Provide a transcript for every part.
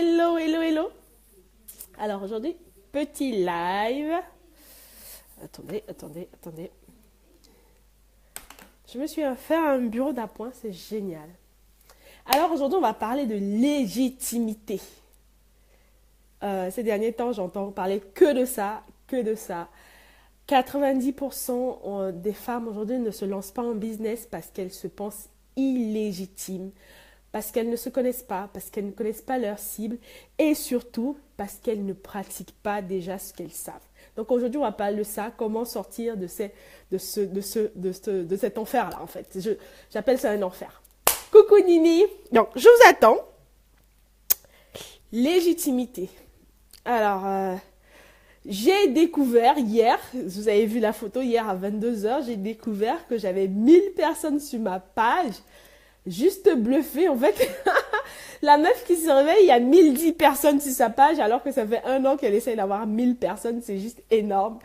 Hello, hello, hello. Alors aujourd'hui, petit live. Attendez. Je me suis fait un bureau d'appoint, c'est génial. Alors aujourd'hui, on va parler de légitimité. Ces derniers temps, j'entends parler que de ça. 90% des femmes aujourd'hui ne se lancent pas en business parce qu'elles se pensent illégitimes, parce qu'elles ne se connaissent pas, parce qu'elles ne connaissent pas leur cible et surtout parce qu'elles ne pratiquent pas déjà ce qu'elles savent. Donc aujourd'hui, on va parler de ça, comment sortir de cet enfer-là en fait. J'appelle ça un enfer. Coucou Nini. Donc, je vous attends. Légitimité. Alors, j'ai découvert hier, vous avez vu la photo hier à 22h, j'ai découvert que j'avais 1000 personnes sur ma page. Juste bluffé, en fait. La meuf qui se réveille, il y a 1010 personnes sur sa page, alors que ça fait 1 an qu'elle essaye d'avoir 1000 personnes. C'est juste énorme.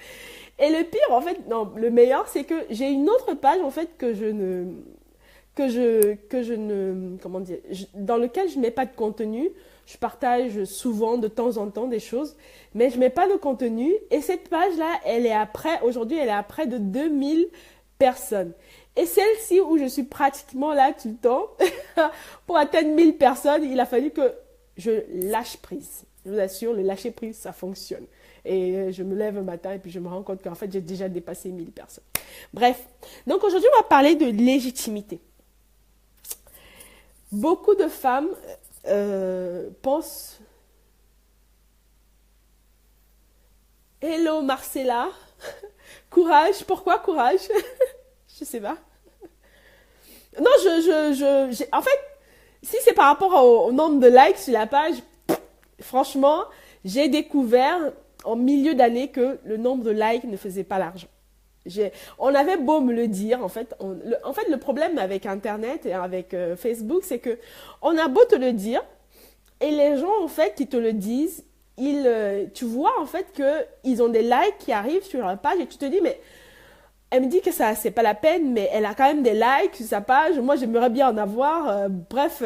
Et le pire, en fait, non, le meilleur, c'est que j'ai une autre page, en fait, comment dire, dans lequel je mets pas de contenu. Je partage souvent, de temps en temps, des choses, mais je mets pas de contenu. Et cette page-là, aujourd'hui, elle est à près de 2000 personnes. Et celle-ci où je suis pratiquement là tout le temps, pour atteindre 1000 personnes, il a fallu que je lâche prise. Je vous assure, le lâcher prise, ça fonctionne. Et je me lève un matin et puis je me rends compte qu'en fait, j'ai déjà dépassé 1000 personnes. Bref, donc aujourd'hui, on va parler de légitimité. Beaucoup de femmes pensent... Hello Marcella, courage, pourquoi courage? Je sais pas. Non, en fait, si c'est par rapport au nombre de likes sur la page, franchement, j'ai découvert en milieu d'année que le nombre de likes ne faisait pas l'argent. On avait beau me le dire, en fait, le problème avec Internet et avec Facebook, c'est que on a beau te le dire, et les gens, en fait, qui te le disent, tu vois, en fait, qu'ils ont des likes qui arrivent sur la page, et tu te dis, mais elle me dit que ça, c'est pas la peine, mais elle a quand même des likes sur sa page. Moi, j'aimerais bien en avoir. Bref.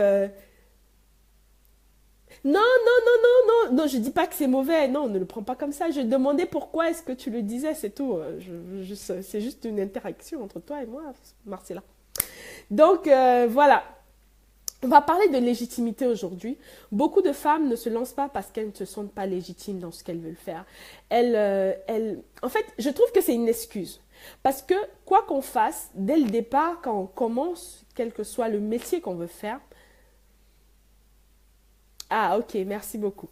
Non, je dis pas que c'est mauvais. Non, ne le prends pas comme ça. Je demandais pourquoi est-ce que tu le disais, c'est tout. C'est juste une interaction entre toi et moi, Marcella. Donc, voilà. On va parler de légitimité aujourd'hui. Beaucoup de femmes ne se lancent pas parce qu'elles ne se sentent pas légitimes dans ce qu'elles veulent faire. En fait, je trouve que c'est une excuse. Parce que quoi qu'on fasse, dès le départ, quand on commence, quel que soit le métier qu'on veut faire, ah ok, merci beaucoup.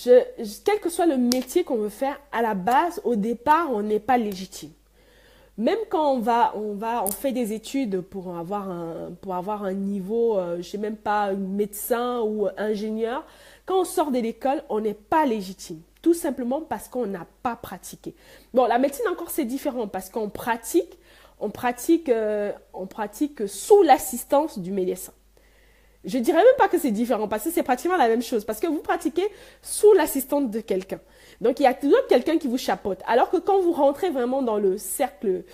Quel que soit le métier qu'on veut faire, à la base, au départ, on n'est pas légitime. Même quand on fait des études pour avoir un niveau, je sais même pas, médecin ou ingénieur, quand on sort de l'école, on n'est pas légitime. Tout simplement parce qu'on n'a pas pratiqué. Bon, la médecine encore c'est différent parce qu'on pratique sous l'assistance du médecin. Je dirais même pas que c'est différent parce que c'est pratiquement la même chose parce que vous pratiquez sous l'assistance de quelqu'un. Donc il y a toujours quelqu'un qui vous chapeaute. Alors que quand vous rentrez vraiment dans le cercle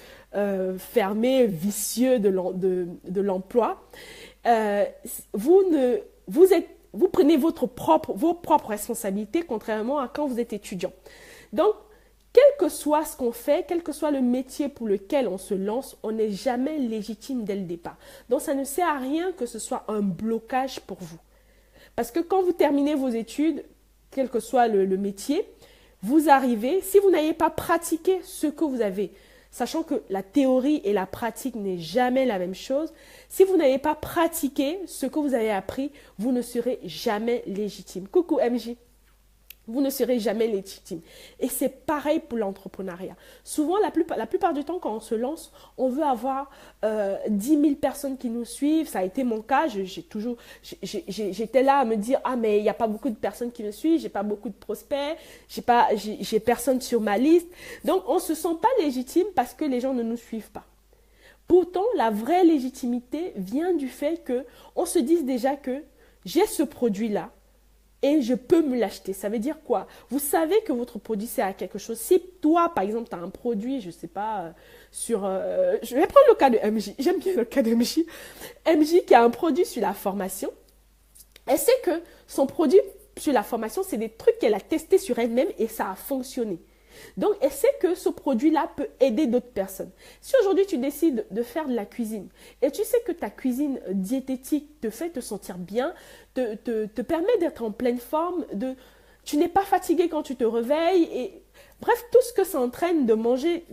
fermé, vicieux de l'emploi, vous prenez vos propres responsabilités, contrairement à quand vous êtes étudiant. Donc, quel que soit ce qu'on fait, quel que soit le métier pour lequel on se lance, on n'est jamais légitime dès le départ. Donc, ça ne sert à rien que ce soit un blocage pour vous. Parce que quand vous terminez vos études, quel que soit le métier, vous arrivez, si vous n'avez pas pratiqué ce que vous avez, sachant que la théorie et la pratique n'est jamais la même chose, si vous n'avez pas pratiqué ce que vous avez appris, vous ne serez jamais légitime. Coucou MJ, vous ne serez jamais légitime. Et c'est pareil pour l'entrepreneuriat. Souvent, la plupart du temps, quand on se lance, on veut avoir 10 000 personnes qui nous suivent. Ça a été mon cas. J'étais là à me dire, ah mais il n'y a pas beaucoup de personnes qui me suivent, j'ai pas beaucoup de prospects, j'ai personne sur ma liste. Donc, on ne se sent pas légitime parce que les gens ne nous suivent pas. Pourtant, la vraie légitimité vient du fait qu'on se dise déjà que j'ai ce produit-là, et je peux me l'acheter. Ça veut dire quoi? Vous savez que votre produit sert à quelque chose. Si toi, par exemple, tu as un produit, je ne sais pas, je vais prendre le cas de MJ. J'aime bien le cas de MJ. MJ qui a un produit sur la formation. Elle sait que son produit sur la formation, c'est des trucs qu'elle a testés sur elle-même et ça a fonctionné. Donc, elle sait que ce produit-là peut aider d'autres personnes. Si aujourd'hui tu décides de faire de la cuisine et tu sais que ta cuisine diététique te fait te sentir bien, te permet d'être en pleine forme, tu n'es pas fatigué quand tu te réveilles et bref, tout ce que ça entraîne de manger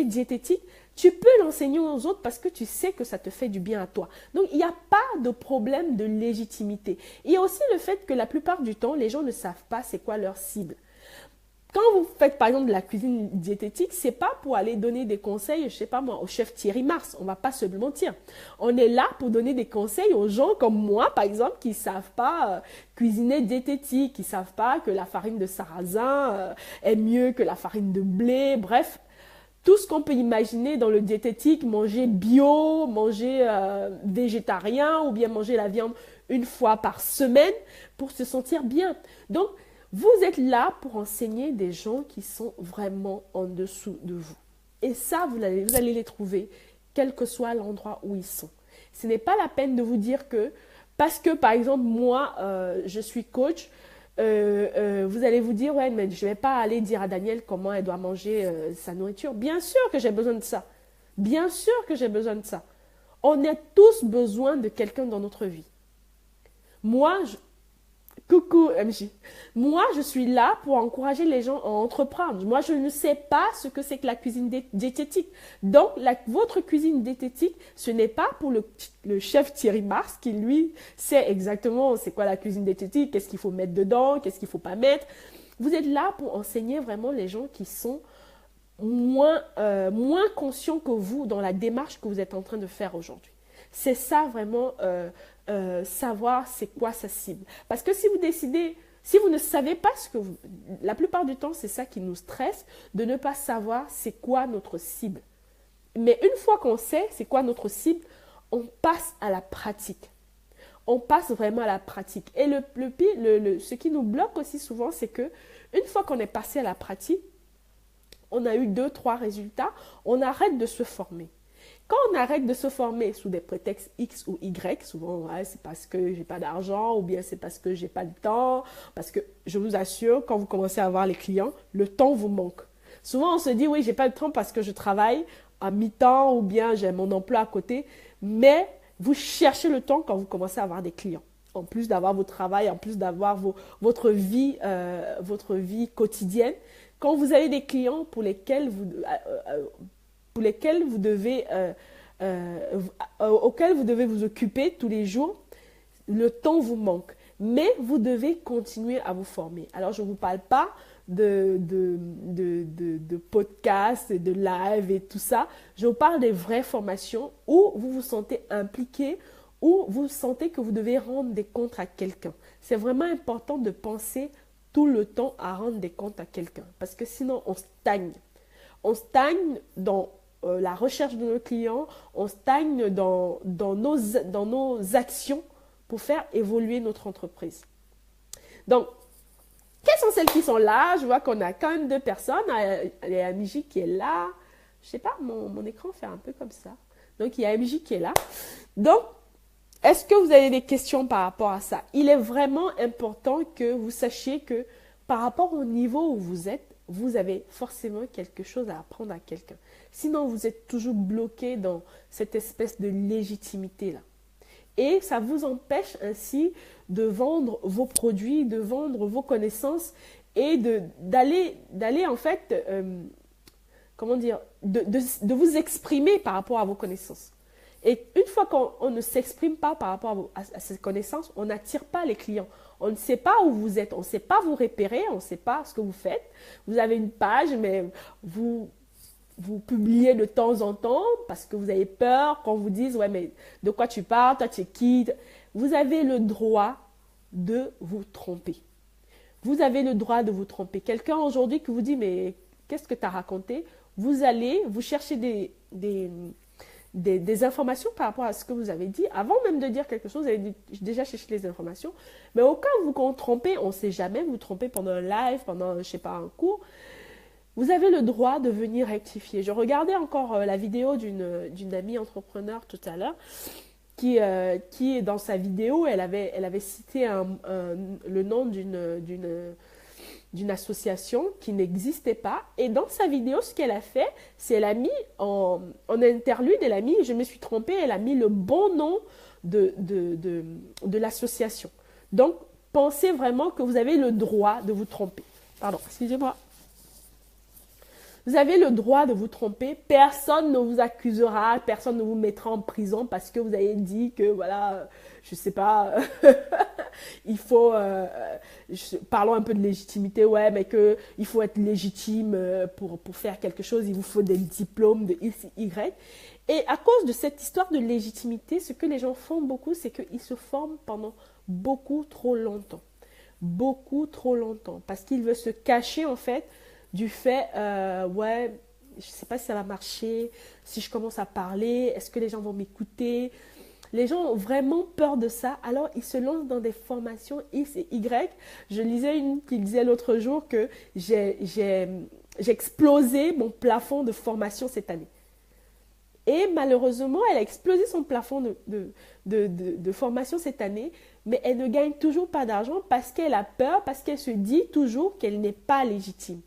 diététique, tu peux l'enseigner aux autres parce que tu sais que ça te fait du bien à toi. Donc, il n'y a pas de problème de légitimité. Il y a aussi le fait que la plupart du temps, les gens ne savent pas c'est quoi leur cible. Quand vous faites par exemple de la cuisine diététique, c'est pas pour aller donner des conseils, je sais pas moi, au chef Thierry Mars, on va pas se le mentir. On est là pour donner des conseils aux gens comme moi par exemple qui savent pas cuisiner diététique, qui savent pas que la farine de sarrasin est mieux que la farine de blé, bref, tout ce qu'on peut imaginer dans le diététique, manger bio, manger végétarien ou bien manger la viande une fois par semaine pour se sentir bien. Donc vous êtes là pour enseigner des gens qui sont vraiment en dessous de vous. Et ça, vous allez les trouver, quel que soit l'endroit où ils sont. Ce n'est pas la peine de vous dire que, parce que par exemple, moi, je suis coach, vous allez vous dire, ouais, mais je ne vais pas aller dire à Danielle comment elle doit manger sa nourriture. Bien sûr que j'ai besoin de ça. Bien sûr que j'ai besoin de ça. On a tous besoin de quelqu'un dans notre vie. Moi, coucou MJ. Moi, je suis là pour encourager les gens à entreprendre. Moi, je ne sais pas ce que c'est que la cuisine diététique. Donc, votre cuisine diététique, ce n'est pas pour le chef Thierry Mars qui, lui, sait exactement c'est quoi la cuisine diététique, qu'est-ce qu'il faut mettre dedans, qu'est-ce qu'il ne faut pas mettre. Vous êtes là pour enseigner vraiment les gens qui sont moins conscients que vous dans la démarche que vous êtes en train de faire aujourd'hui. C'est ça vraiment savoir c'est quoi sa cible. Parce que si vous ne savez pas la plupart du temps, c'est ça qui nous stresse, de ne pas savoir c'est quoi notre cible. Mais une fois qu'on sait c'est quoi notre cible, on passe à la pratique. On passe vraiment à la pratique. Et ce qui nous bloque aussi souvent, c'est que une fois qu'on est passé à la pratique, on a eu 2-3 résultats, on arrête de se former. Quand on arrête de se former sous des prétextes X ou Y, souvent ouais, c'est parce que j'ai pas d'argent ou bien c'est parce que j'ai pas le temps, parce que je vous assure, quand vous commencez à avoir les clients, le temps vous manque. Souvent on se dit oui, j'ai pas le temps parce que je travaille à mi-temps ou bien j'ai mon emploi à côté, mais vous cherchez le temps quand vous commencez à avoir des clients. En plus d'avoir votre travail, en plus d'avoir votre vie quotidienne, quand vous avez des clients pour lesquels auxquels vous devez vous occuper tous les jours, le temps vous manque. Mais vous devez continuer à vous former. Alors, je ne vous parle pas de podcasts et de live et tout ça. Je vous parle des vraies formations où vous vous sentez impliqué, où vous sentez que vous devez rendre des comptes à quelqu'un. C'est vraiment important de penser tout le temps à rendre des comptes à quelqu'un. Parce que sinon, on stagne. On stagne dans la recherche de nos clients, on stagne dans nos actions pour faire évoluer notre entreprise. Donc, quelles sont celles qui sont là? Je vois qu'on a quand même 2 personnes. Il y a MJ qui est là. Je sais pas, mon écran fait un peu comme ça. Donc, il y a MJ qui est là. Donc, est-ce que vous avez des questions par rapport à ça? Il est vraiment important que vous sachiez que par rapport au niveau où vous êtes, vous avez forcément quelque chose à apprendre à quelqu'un. Sinon, vous êtes toujours bloqué dans cette espèce de légitimité-là. Et ça vous empêche ainsi de vendre vos produits, de vendre vos connaissances et d'aller en fait, de vous exprimer par rapport à vos connaissances. Et une fois qu'on ne s'exprime pas par rapport à ces connaissances, on n'attire pas les clients. On ne sait pas où vous êtes, on ne sait pas vous repérer, on ne sait pas ce que vous faites. Vous avez une page, mais vous publiez de temps en temps parce que vous avez peur qu'on vous dise « Ouais, mais de quoi tu parles? Toi, tu es qui ?» Vous avez le droit de vous tromper. Vous avez le droit de vous tromper. Quelqu'un aujourd'hui qui vous dit « Mais qu'est-ce que tu as raconté ?» Vous cherchez des informations par rapport à ce que vous avez dit. Avant même de dire quelque chose, vous avez déjà cherché les informations. Mais au cas où vous vous trompez, on ne sait jamais, vous vous trompez pendant un live, pendant, je ne sais pas, un cours, vous avez le droit de venir rectifier. Je regardais encore la vidéo d'une amie entrepreneur tout à l'heure qui dans sa vidéo, elle avait cité le nom d'une association qui n'existait pas. Et dans sa vidéo, ce qu'elle a fait, c'est elle a mis en interlude, elle a mis, je me suis trompée, elle a mis le bon nom de l'association. Donc, pensez vraiment que vous avez le droit de vous tromper. Pardon, excusez-moi. Vous avez le droit de vous tromper. Personne ne vous accusera, personne ne vous mettra en prison parce que vous avez dit que, voilà, je sais pas, il faut, parlons un peu de légitimité, ouais, mais qu'il faut être légitime pour faire quelque chose, il vous faut des diplômes de X, Y. Et à cause de cette histoire de légitimité, ce que les gens font beaucoup, c'est qu'ils se forment pendant beaucoup trop longtemps. Beaucoup trop longtemps. Parce qu'ils veulent se cacher, en fait, du fait, ouais, je ne sais pas si ça va marcher, si je commence à parler, est-ce que les gens vont m'écouter? Les gens ont vraiment peur de ça, alors ils se lancent dans des formations X et Y. Je lisais une qui disait l'autre jour que j'ai explosé mon plafond de formation cette année. Et malheureusement, elle a explosé son plafond de formation cette année, mais elle ne gagne toujours pas d'argent parce qu'elle a peur, parce qu'elle se dit toujours qu'elle n'est pas légitime.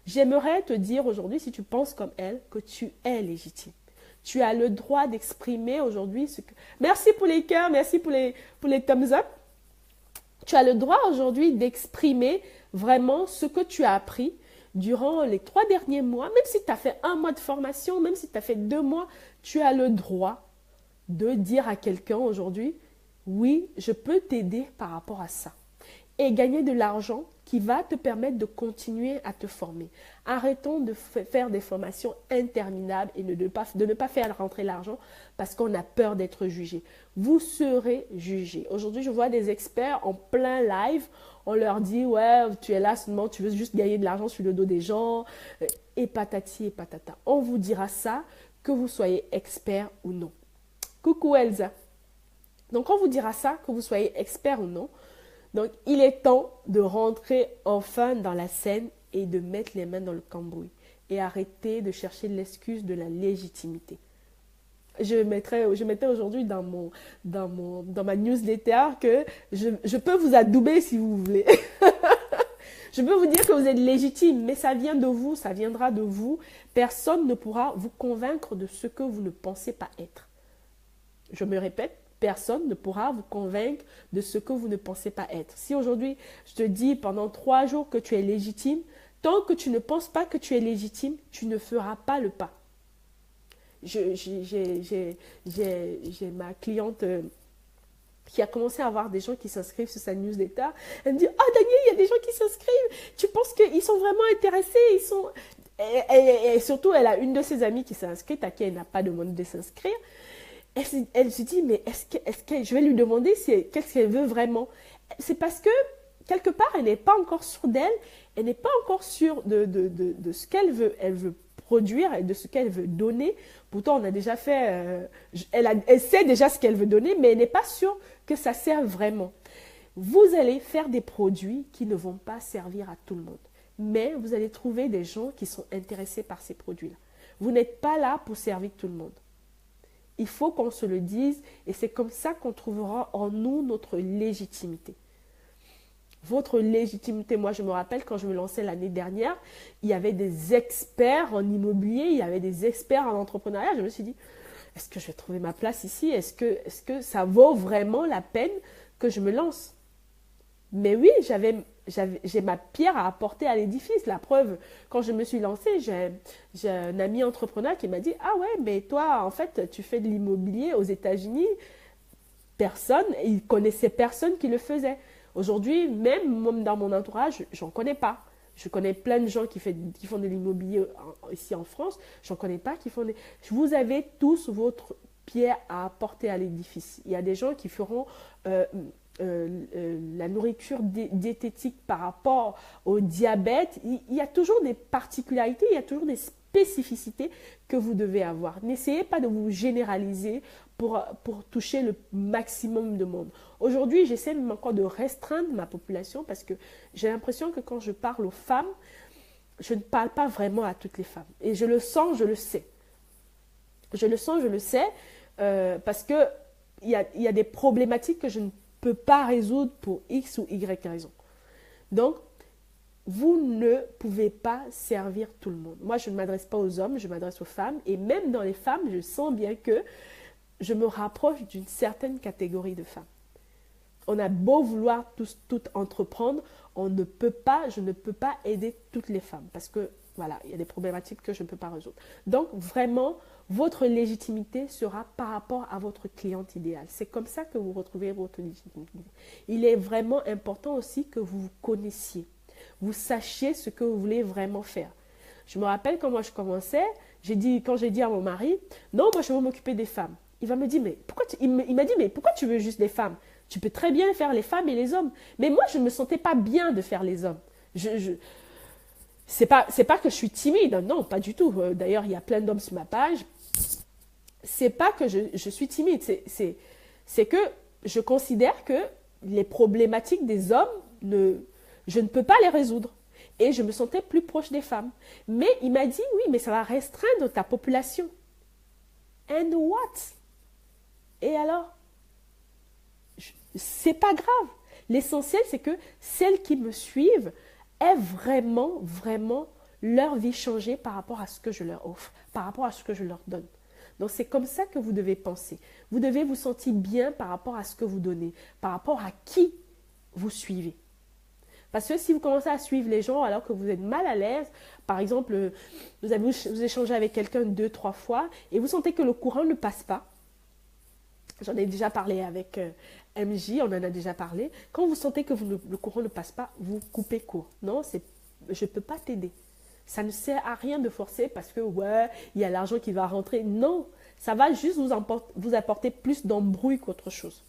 J'aimerais te dire aujourd'hui, si tu penses comme elle, que tu es légitime. Tu as le droit d'exprimer aujourd'hui ce que... Merci pour les cœurs, merci pour les thumbs up. Tu as le droit aujourd'hui d'exprimer vraiment ce que tu as appris durant les 3 derniers mois. Même si tu as fait 1 mois de formation, même si tu as fait 2 mois, tu as le droit de dire à quelqu'un aujourd'hui, oui, je peux t'aider par rapport à ça. Et gagner de l'argent qui va te permettre de continuer à te former. Arrêtons de faire des formations interminables et de ne pas faire rentrer l'argent parce qu'on a peur d'être jugé. Vous serez jugé. Aujourd'hui, je vois des experts en plein live. On leur dit, ouais, tu es là seulement, tu veux juste gagner de l'argent sur le dos des gens. Et patati et patata. On vous dira ça, que vous soyez expert ou non. Coucou Elsa. Donc, on vous dira ça, que vous soyez expert ou non. Donc, il est temps de rentrer enfin dans la scène et de mettre les mains dans le cambouis et arrêter de chercher l'excuse de la légitimité. Je mettais aujourd'hui dans ma newsletter que je peux vous adouber si vous voulez. Je peux vous dire que vous êtes légitime, mais ça vient de vous, ça viendra de vous. Personne ne pourra vous convaincre de ce que vous ne pensez pas être. Je me répète. Personne ne pourra vous convaincre de ce que vous ne pensez pas être. Si aujourd'hui, je te dis pendant 3 jours que tu es légitime, tant que tu ne penses pas que tu es légitime, tu ne feras pas le pas. J'ai ma cliente qui a commencé à avoir des gens qui s'inscrivent sur sa newsletter. Elle me dit, « Ah, Daniel, il y a des gens qui s'inscrivent. Tu penses qu'ils sont vraiment intéressés? Ils sont... » Et surtout, elle a une de ses amies qui s'est inscrite, à qui elle n'a pas demandé de s'inscrire. Elle se dit, mais est-ce que je vais lui demander qu'est-ce qu'elle veut vraiment? C'est parce que, quelque part, elle n'est pas encore sûre d'elle, elle n'est pas encore sûre de ce qu'elle veut produire et de ce qu'elle veut donner. Pourtant, on a déjà fait, elle sait déjà ce qu'elle veut donner, mais elle n'est pas sûre que ça serve vraiment. Vous allez faire des produits qui ne vont pas servir à tout le monde, mais vous allez trouver des gens qui sont intéressés par ces produits-là. Vous n'êtes pas là pour servir tout le monde. Il faut qu'on se le dise et c'est comme ça qu'on trouvera en nous notre légitimité. Votre légitimité, moi je me rappelle quand je me lançais l'année dernière, il y avait des experts en immobilier, il y avait des experts en entrepreneuriat. Je me suis dit, est-ce que je vais trouver ma place ici? Est-ce que ça vaut vraiment la peine que je me lance? Mais oui, j'ai ma pierre à apporter à l'édifice. La preuve, quand je me suis lancée, j'ai un ami entrepreneur qui m'a dit, ah ouais, mais toi, en fait, tu fais de l'immobilier aux États-Unis. Il connaissait personne qui le faisait. Aujourd'hui, même dans mon entourage, j'en connais pas. Je connais plein de gens qui font de l'immobilier ici en France. J'en connais pas qui font des... Vous avez tous votre pierre à apporter à l'édifice. Il y a des gens qui feront... la nourriture diététique par rapport au diabète, il y a toujours des particularités, il y a toujours des spécificités que vous devez avoir. N'essayez pas de vous généraliser pour toucher le maximum de monde. Aujourd'hui, j'essaie même encore de restreindre ma population parce que j'ai l'impression que quand je parle aux femmes, je ne parle pas vraiment à toutes les femmes. Et je le sens, je le sais. Je le sens, je le sais, parce que il y a des problématiques que je ne peux pas résoudre pour X ou Y raison. Donc, vous ne pouvez pas servir tout le monde. Moi, je ne m'adresse pas aux hommes, je m'adresse aux femmes. Et même dans les femmes, je sens bien que je me rapproche d'une certaine catégorie de femmes. On a beau vouloir tout entreprendre, je ne peux pas aider toutes les femmes parce que voilà, il y a des problématiques que je ne peux pas résoudre. Donc vraiment, votre légitimité sera par rapport à votre cliente idéale. C'est comme ça que vous retrouvez votre légitimité. Il est vraiment important aussi que vous vous connaissiez, vous sachiez ce que vous voulez vraiment faire. Je me rappelle quand moi je commençais, quand j'ai dit à mon mari, non, moi je veux m'occuper des femmes. Il m'a dit, mais pourquoi tu veux juste des femmes? Tu peux très bien faire les femmes et les hommes. Mais moi, je ne me sentais pas bien de faire les hommes. C'est pas que je suis timide, non, pas du tout. D'ailleurs, il y a plein d'hommes sur ma page. C'est pas que je suis timide, c'est que je considère que les problématiques des hommes, je ne peux pas les résoudre. Et je me sentais plus proche des femmes. Mais il m'a dit, oui, mais ça va restreindre ta population. And what? Et alors? C'est pas grave. L'essentiel, c'est que celles qui me suivent aient vraiment, vraiment leur vie changée par rapport à ce que je leur offre, par rapport à ce que je leur donne. Donc, c'est comme ça que vous devez penser. Vous devez vous sentir bien par rapport à ce que vous donnez, par rapport à qui vous suivez. Parce que si vous commencez à suivre les gens alors que vous êtes mal à l'aise, par exemple, vous échangez avec quelqu'un 2-3 fois et vous sentez que le courant ne passe pas. J'en ai déjà parlé avec MJ, on en a déjà parlé. Quand vous sentez que le courant ne passe pas, vous coupez court. Non, je ne peux pas t'aider. Ça ne sert à rien de forcer parce que, ouais, il y a l'argent qui va rentrer. Non, ça va juste vous apporter plus d'embrouille qu'autre chose.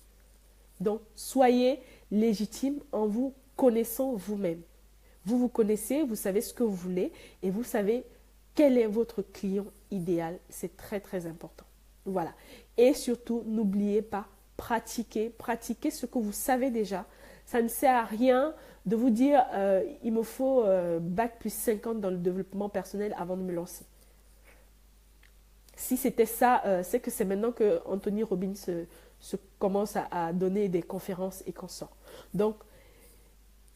Donc, soyez légitime en vous connaissant vous-même. Vous vous connaissez, vous savez ce que vous voulez et vous savez quel est votre client idéal. C'est très, très important. Voilà. Et surtout, n'oubliez pas, pratiquez ce que vous savez déjà. Ça ne sert à rien de vous dire il me faut bac plus 50 dans le développement personnel avant de me lancer. Si c'était ça, c'est que c'est maintenant que Anthony Robbins se commence à donner des conférences et qu'on sort. Donc,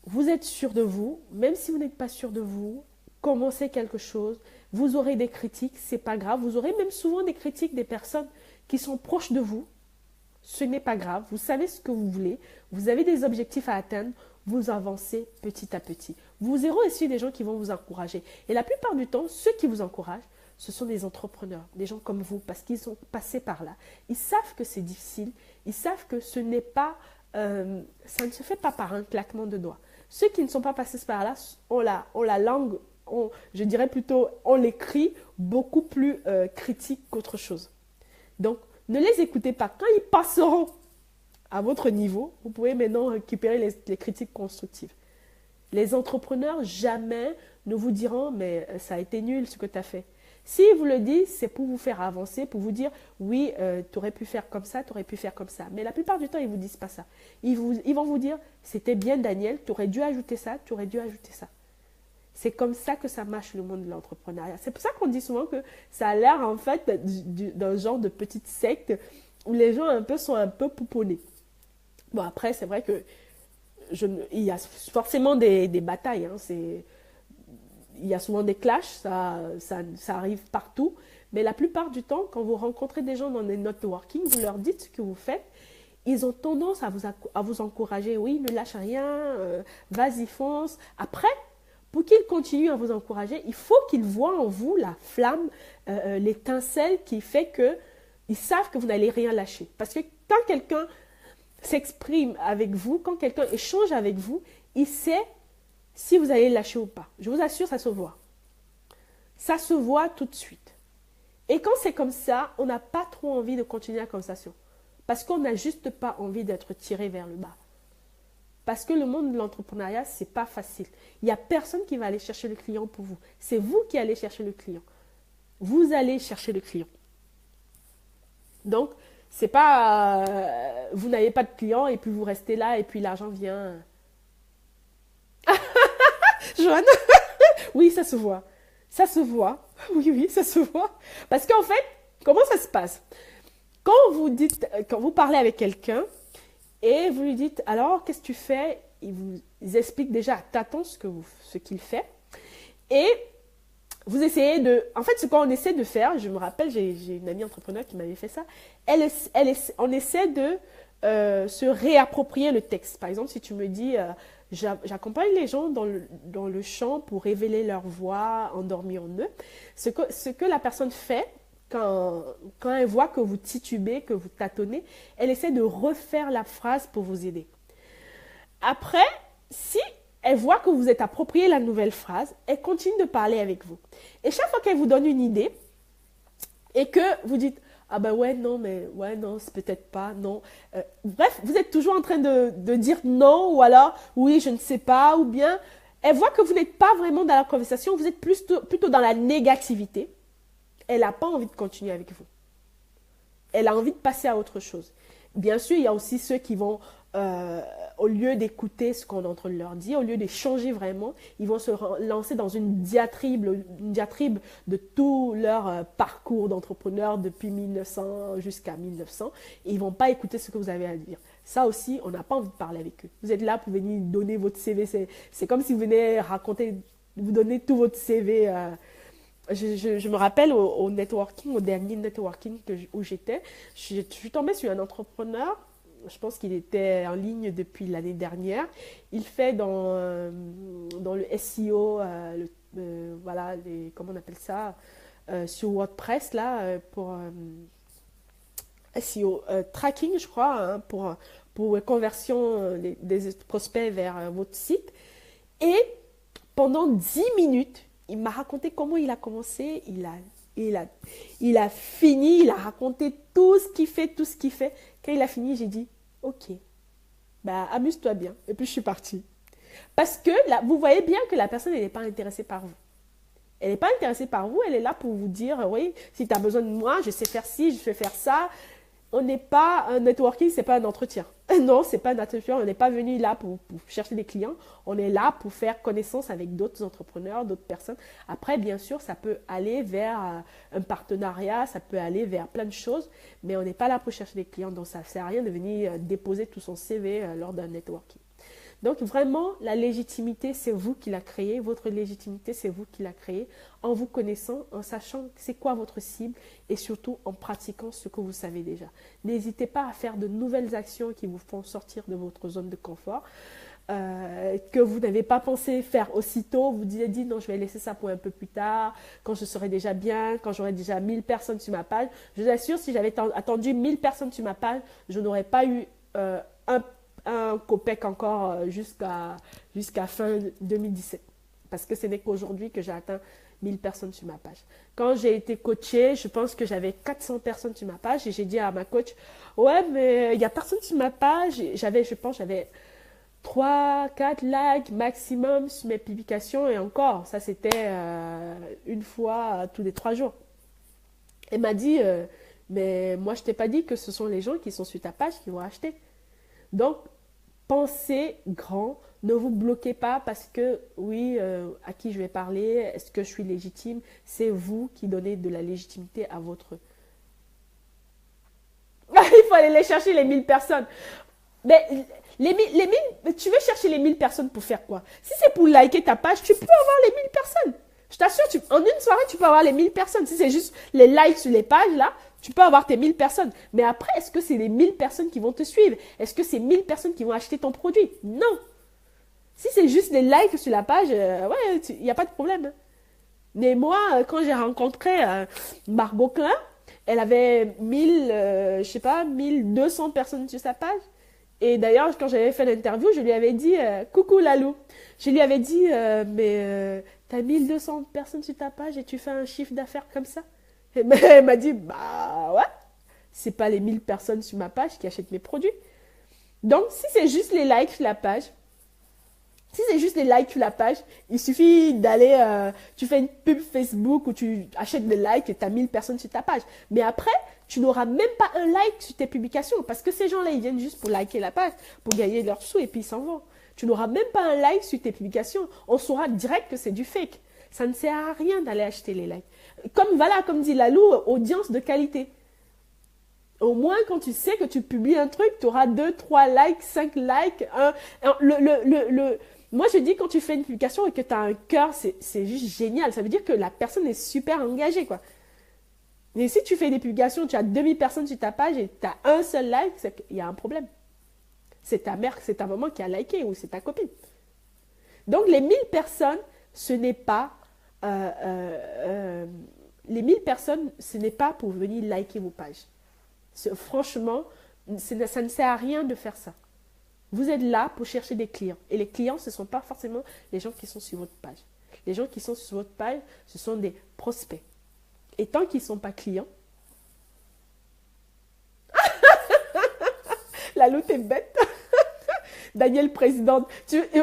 vous êtes sûr de vous, même si vous n'êtes pas sûr de vous, commencez quelque chose. Vous aurez des critiques, c'est pas grave. Vous aurez même souvent des critiques des personnes qui sont proches de vous. Ce n'est pas grave. Vous savez ce que vous voulez. Vous avez des objectifs à atteindre. Vous avancez petit à petit. Vous aurez aussi des gens qui vont vous encourager. Et la plupart du temps, ceux qui vous encouragent, ce sont des entrepreneurs, des gens comme vous, parce qu'ils sont passés par là. Ils savent que c'est difficile. Ils savent que ce n'est pas, ça ne se fait pas par un claquement de doigts. Ceux qui ne sont pas passés par là ont la langue, je dirais plutôt, on l'écrit beaucoup plus critique qu'autre chose. Donc, ne les écoutez pas. Quand ils passeront à votre niveau, vous pouvez maintenant récupérer les critiques constructives. Les entrepreneurs, jamais ne vous diront « mais ça a été nul ce que tu as fait ». S'ils vous le disent, c'est pour vous faire avancer, pour vous dire « oui, tu aurais pu faire comme ça, tu aurais pu faire comme ça ». Mais la plupart du temps, ils ne vous disent pas ça. Ils vont vous dire « c'était bien Daniel, tu aurais dû ajouter ça, tu aurais dû ajouter ça ». C'est comme ça que ça marche le monde de l'entrepreneuriat. C'est pour ça qu'on dit souvent que ça a l'air en fait d'un genre de petite secte où les gens sont un peu pouponnés. Bon, après, c'est vrai que il y a forcément des batailles. Hein, il y a souvent des clashs, ça arrive partout. Mais la plupart du temps, quand vous rencontrez des gens dans des networking, vous leur dites ce que vous faites, ils ont tendance à vous encourager. Oui, ne lâche rien, vas-y, fonce. Après, pour qu'ils continuent à vous encourager, il faut qu'ils voient en vous la flamme, l'étincelle qui fait qu'ils savent que vous n'allez rien lâcher. Parce que quand quelqu'un s'exprime avec vous, quand quelqu'un échange avec vous, il sait si vous allez lâcher ou pas. Je vous assure, ça se voit. Ça se voit tout de suite. Et quand c'est comme ça, on n'a pas trop envie de continuer la conversation. Parce qu'on n'a juste pas envie d'être tiré vers le bas. Parce que le monde de l'entrepreneuriat, ce n'est pas facile. Il n'y a personne qui va aller chercher le client pour vous. C'est vous qui allez chercher le client. Vous allez chercher le client. Donc, c'est pas vous n'avez pas de client et puis vous restez là et puis l'argent vient. Joanne, oui, ça se voit. Ça se voit. Oui, ça se voit. Parce qu'en fait, comment ça se passe? Quand vous parlez avec quelqu'un et vous lui dites, alors, qu'est-ce que tu fais? Il vous explique déjà à tâtons ce qu'il fait. Et vous essayez de... En fait, ce qu'on essaie de faire, je me rappelle, j'ai une amie entrepreneur qui m'avait fait ça, on essaie de se réapproprier le texte. Par exemple, si tu me dis, j'accompagne les gens dans le chant pour révéler leur voix endormie en eux, ce que la personne fait, quand elle voit que vous titubez, que vous tâtonnez, elle essaie de refaire la phrase pour vous aider. Après, si elle voit que vous êtes approprié la nouvelle phrase, elle continue de parler avec vous. Et chaque fois qu'elle vous donne une idée et que vous dites ah ben ouais non mais ouais non c'est peut-être pas non, bref vous êtes toujours en train de dire non ou alors oui je ne sais pas ou bien elle voit que vous n'êtes pas vraiment dans la conversation, vous êtes plutôt dans la négativité. Elle n'a pas envie de continuer avec vous. Elle a envie de passer à autre chose. Bien sûr, il y a aussi ceux qui vont, au lieu d'écouter ce qu'on est en train de leur dire, au lieu d'échanger vraiment, ils vont se lancer dans une diatribe de tout leur parcours d'entrepreneur depuis 1900 jusqu'à 1900. Et ils ne vont pas écouter ce que vous avez à dire. Ça aussi, on n'a pas envie de parler avec eux. Vous êtes là pour venir donner votre CV. C'est comme si vous venez raconter, vous donnez tout votre CV. Je me rappelle au networking, au dernier networking où j'étais, je suis tombée sur un entrepreneur, je pense qu'il était en ligne depuis l'année dernière. Il fait dans le SEO, voilà, comment on appelle ça, sur WordPress, là, pour SEO tracking, je crois, hein, pour conversion des prospects vers votre site. Et pendant 10 minutes, il m'a raconté comment il a commencé, il a fini, il a raconté tout ce qu'il fait. Quand il a fini, j'ai dit, ok, bah amuse-toi bien. Et puis je suis partie. Parce que là, vous voyez bien que la personne, elle n'est pas intéressée par vous. Elle n'est pas intéressée par vous, elle est là pour vous dire, oui, si tu as besoin de moi, je sais faire ci, je sais faire ça. On n'est pas un networking, c'est pas un entretien. Non, c'est pas un entretien. On n'est pas venu là pour chercher des clients. On est là pour faire connaissance avec d'autres entrepreneurs, d'autres personnes. Après, bien sûr, ça peut aller vers un partenariat, ça peut aller vers plein de choses, mais on n'est pas là pour chercher des clients. Donc, ça ne sert à rien de venir déposer tout son CV lors d'un networking. Donc vraiment, la légitimité, c'est vous qui la créez. Votre légitimité, c'est vous qui la créez en vous connaissant, en sachant c'est quoi votre cible et surtout en pratiquant ce que vous savez déjà. N'hésitez pas à faire de nouvelles actions qui vous font sortir de votre zone de confort, que vous n'avez pas pensé faire aussitôt. Vous vous dit non, je vais laisser ça pour un peu plus tard, quand je serai déjà bien, quand j'aurai déjà 1000 personnes sur ma page. Je vous assure, si j'avais attendu 1000 personnes sur ma page, je n'aurais pas eu un copec encore jusqu'à fin 2017. Parce que ce n'est qu'aujourd'hui que j'ai atteint 1000 personnes sur ma page. Quand j'ai été coachée, je pense que j'avais 400 personnes sur ma page et j'ai dit à ma coach, ouais, mais il n'y a personne sur ma page. Je pense j'avais 3, 4 likes maximum sur mes publications et encore, ça c'était une fois tous les 3 jours. Elle m'a dit, mais moi je t'ai pas dit que ce sont les gens qui sont sur ta page qui vont acheter. Donc, pensez grand, ne vous bloquez pas parce que, oui, à qui je vais parler, est-ce que je suis légitime? C'est vous qui donnez de la légitimité à votre... Il faut aller les chercher les 1000 personnes. Mais tu veux chercher les 1000 personnes pour faire quoi? Si c'est pour liker ta page, tu peux avoir les 1000 personnes. Je t'assure, en une soirée, tu peux avoir les 1000 personnes. Si c'est juste les likes sur les pages, là, tu peux avoir tes 1000 personnes. Mais après, est-ce que c'est les 1000 personnes qui vont te suivre? Est-ce que c'est 1000 personnes qui vont acheter ton produit? Non. Si c'est juste les likes sur la page, ouais, il n'y a pas de problème. Hein. Mais moi, quand j'ai rencontré Margot Klein, elle avait 1200 personnes sur sa page. Et d'ailleurs, quand j'avais fait l'interview, je lui avais dit coucou Lalou. Je lui avais dit mais t'as 1200 personnes sur ta page et tu fais un chiffre d'affaires comme ça? Et elle m'a dit bah ouais, c'est pas les 1000 personnes sur ma page qui achètent mes produits. Donc si c'est juste les likes sur la page, il suffit d'aller, tu fais une pub Facebook où tu achètes des likes et tu as 1000 personnes sur ta page. Mais après, tu n'auras même pas un like sur tes publications parce que ces gens-là, ils viennent juste pour liker la page, pour gagner leurs sous et puis ils s'en vont. Tu n'auras même pas un like sur tes publications. On saura direct que c'est du fake. Ça ne sert à rien d'aller acheter les likes. Comme dit Lalou, audience de qualité. Au moins, quand tu sais que tu publies un truc, tu auras 2, 3 likes, 5 likes. Moi, je dis quand tu fais une publication et que tu as un cœur, c'est juste génial. Ça veut dire que la personne est super engagée, quoi. Et si tu fais des publications, tu as 2000 personnes sur ta page et tu as un seul like, il y a un problème. C'est ta mère, c'est ta maman qui a liké ou c'est ta copine. Donc, les 1000 personnes, ce n'est pas... les 1000 personnes, ce n'est pas pour venir liker vos pages. Franchement, ça ne sert à rien de faire ça. Vous êtes là pour chercher des clients. Et les clients, ce ne sont pas forcément les gens qui sont sur votre page. Les gens qui sont sur votre page, ce sont des prospects. Et tant qu'ils ne sont pas clients, la loupe est bête. Daniel, présidente,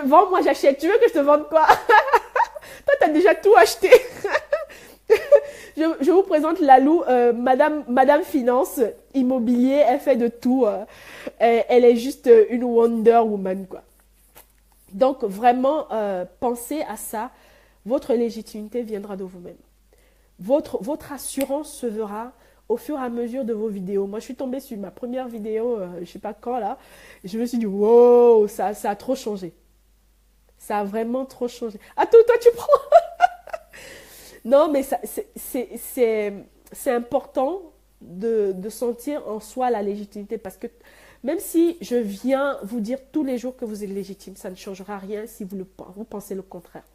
vends-moi, j'achète. Tu veux que je te vende quoi? Toi, tu as déjà tout acheté. Je vous présente Lalou, Madame Finance, immobilier, elle fait de tout. Elle est juste une Wonder Woman, quoi. Donc, vraiment, pensez à ça. Votre légitimité viendra de vous-même. Votre assurance se verra au fur et à mesure de vos vidéos. Moi, je suis tombée sur ma première vidéo, je ne sais pas quand, là. Je me suis dit, wow, ça a trop changé. Ça a vraiment trop changé. Ah, toi, tu prends. Non, mais c'est important de sentir en soi la légitimité. Parce que même si je viens vous dire tous les jours que vous êtes légitime, ça ne changera rien si vous pensez le contraire.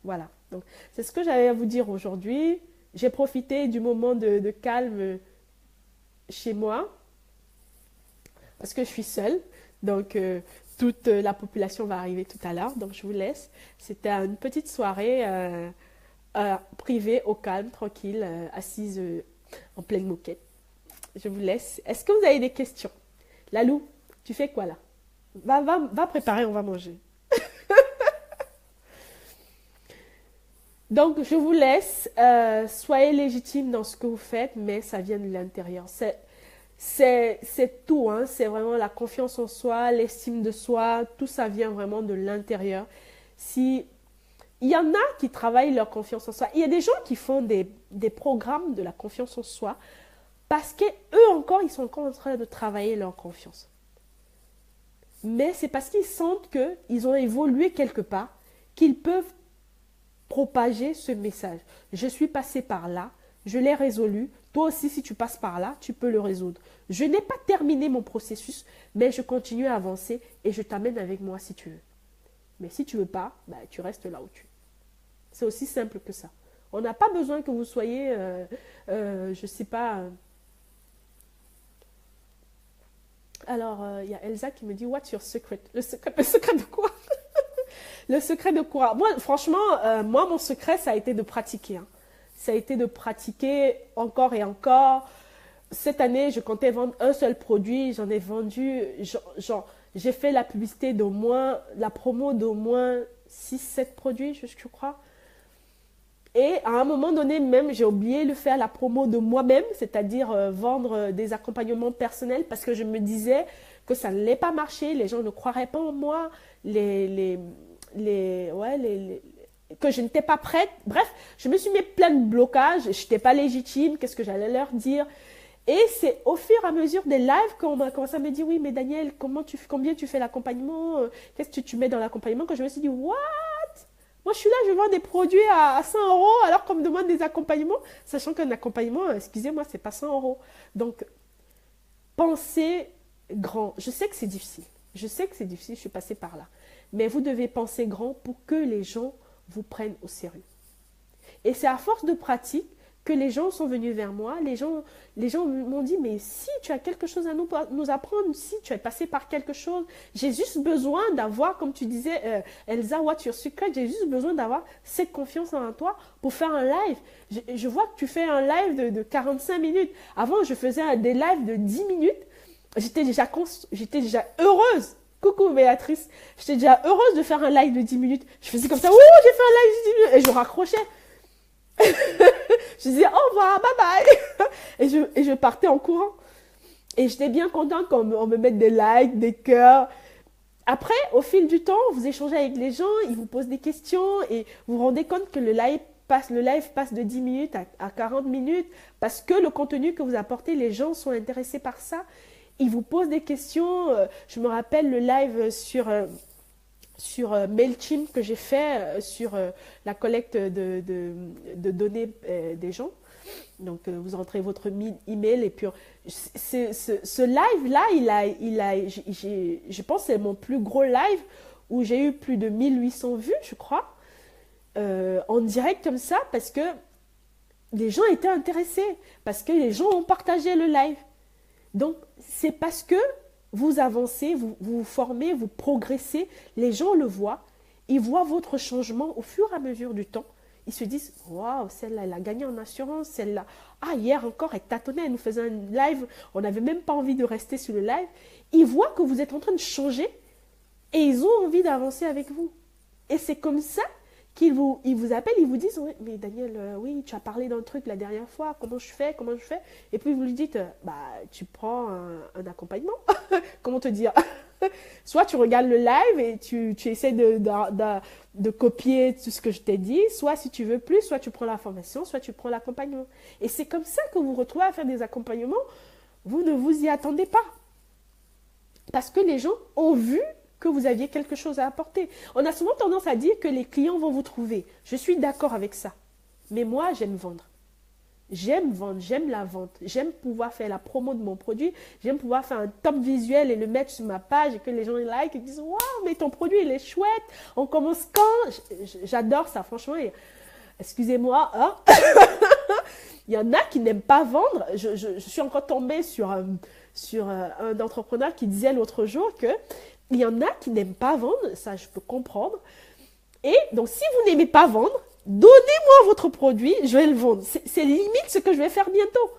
Voilà. Donc, c'est ce que j'avais à vous dire aujourd'hui. J'ai profité du moment de calme chez moi parce que je suis seule. Donc, toute la population va arriver tout à l'heure. Donc, je vous laisse. C'était une petite soirée privée, au calme, tranquille, assise en pleine moquette. Je vous laisse. Est-ce que vous avez des questions? Lalou, tu fais quoi là? Va préparer, on va manger. Donc, je vous laisse. Soyez légitime dans ce que vous faites, mais ça vient de l'intérieur. C'est tout, hein. C'est vraiment la confiance en soi, l'estime de soi. Tout ça vient vraiment de l'intérieur. Il y en a qui travaillent leur confiance en soi. Il y a des gens qui font des programmes de la confiance en soi parce qu'eux encore, ils sont encore en train de travailler leur confiance. Mais c'est parce qu'ils sentent qu'ils ont évolué quelque part qu'ils peuvent propager ce message. Je suis passé par là, je l'ai résolu. Toi aussi, si tu passes par là, tu peux le résoudre. Je n'ai pas terminé mon processus, mais je continue à avancer et je t'amène avec moi si tu veux. Mais si tu ne veux pas, tu restes là où tu es. C'est aussi simple que ça. On n'a pas besoin que vous soyez, je ne sais pas. Alors, il y a Elsa qui me dit, what's your secret? Le secret de quoi? Le secret de quoi? Moi, franchement, mon secret, ça a été de pratiquer. Hein. Ça a été de pratiquer encore et encore. Cette année, je comptais vendre un seul produit. J'en ai vendu, j'ai fait la publicité d'au moins, la promo d'au moins 6-7 produits, je crois. Et à un moment donné, même, j'ai oublié de faire la promo de moi-même, c'est-à-dire vendre des accompagnements personnels parce que je me disais que ça n'allait pas marcher, les gens ne croiraient pas en moi, que je n'étais pas prête. Bref, je me suis mis plein de blocages, je n'étais pas légitime, qu'est-ce que j'allais leur dire? Et c'est au fur et à mesure des lives qu'on m'a commencé à me dire, oui, mais Daniel, combien tu fais l'accompagnement? Qu'est-ce que tu mets dans l'accompagnement? Que je me suis dit, what? Moi, je suis là, je vends des produits à 100 € alors qu'on me demande des accompagnements, sachant qu'un accompagnement, excusez-moi, c'est pas 100 €. Donc, pensez grand. Je sais que c'est difficile. Je sais que c'est difficile, je suis passée par là. Mais vous devez penser grand pour que les gens vous prennent au sérieux. Et c'est à force de pratique que les gens sont venus vers moi. Les gens m'ont dit, mais si tu as quelque chose à nous apprendre, si tu es passé par quelque chose, j'ai juste besoin d'avoir, comme tu disais, Elsa, what's your secret? J'ai juste besoin d'avoir cette confiance en toi pour faire un live. Je vois que tu fais un live de 45 minutes. Avant, je faisais des lives de 10 minutes. J'étais déjà heureuse. Coucou Béatrice, j'étais déjà heureuse de faire un live de 10 minutes. Je faisais comme ça, ouh, j'ai fait un live de 10 minutes. Et je raccrochais. Je disais au revoir, bye bye. Et je partais en courant. Et j'étais bien contente qu'on me mette des likes, des cœurs. Après, au fil du temps, vous échangez avec les gens, ils vous posent des questions et vous vous rendez compte que le live le live passe de 10 minutes à 40 minutes parce que le contenu que vous apportez, les gens sont intéressés par ça. Ils vous posent des questions. Je me rappelle le live sur Mailchimp que j'ai fait sur la collecte de données des gens. Donc, vous entrez votre email et puis ce live-là, je pense que c'est mon plus gros live où j'ai eu plus de 1800 vues, je crois, en direct comme ça, parce que les gens étaient intéressés, parce que les gens ont partagé le live. Donc, c'est parce que vous avancez, vous vous formez, vous progressez, les gens le voient, ils voient votre changement au fur et à mesure du temps. Ils se disent, waouh, celle-là, elle a gagné en assurance, celle-là. Ah, hier encore, elle tâtonnait, elle nous faisait un live, on n'avait même pas envie de rester sur le live. Ils voient que vous êtes en train de changer et ils ont envie d'avancer avec vous. Et c'est comme ça qu'ils vous appellent, ils vous disent, oui, mais Daniel, oui, tu as parlé d'un truc la dernière fois, comment je fais. Et puis vous lui dites, bah, tu prends un accompagnement. Comment te dire? Soit tu regardes le live et tu essaies de copier tout ce que je t'ai dit, soit si tu veux plus, soit tu prends la formation, soit tu prends l'accompagnement. Et c'est comme ça que vous vous retrouvez à faire des accompagnements, vous ne vous y attendez pas. Parce que les gens ont vu que vous aviez quelque chose à apporter. On a souvent tendance à dire que les clients vont vous trouver. Je suis d'accord avec ça. Mais moi, j'aime vendre. J'aime vendre, j'aime la vente, j'aime pouvoir faire la promo de mon produit, j'aime pouvoir faire un top visuel et le mettre sur ma page et que les gens like et disent « Waouh, mais ton produit, il est chouette, on commence quand ?» J'adore ça, franchement. Excusez-moi, hein? Il y en a qui n'aiment pas vendre. Je suis encore tombée sur un entrepreneur qui disait l'autre jour que il y en a qui n'aiment pas vendre, ça je peux comprendre. Et donc, si vous n'aimez pas vendre, donnez-moi votre produit, je vais le vendre. C'est limite ce que je vais faire bientôt.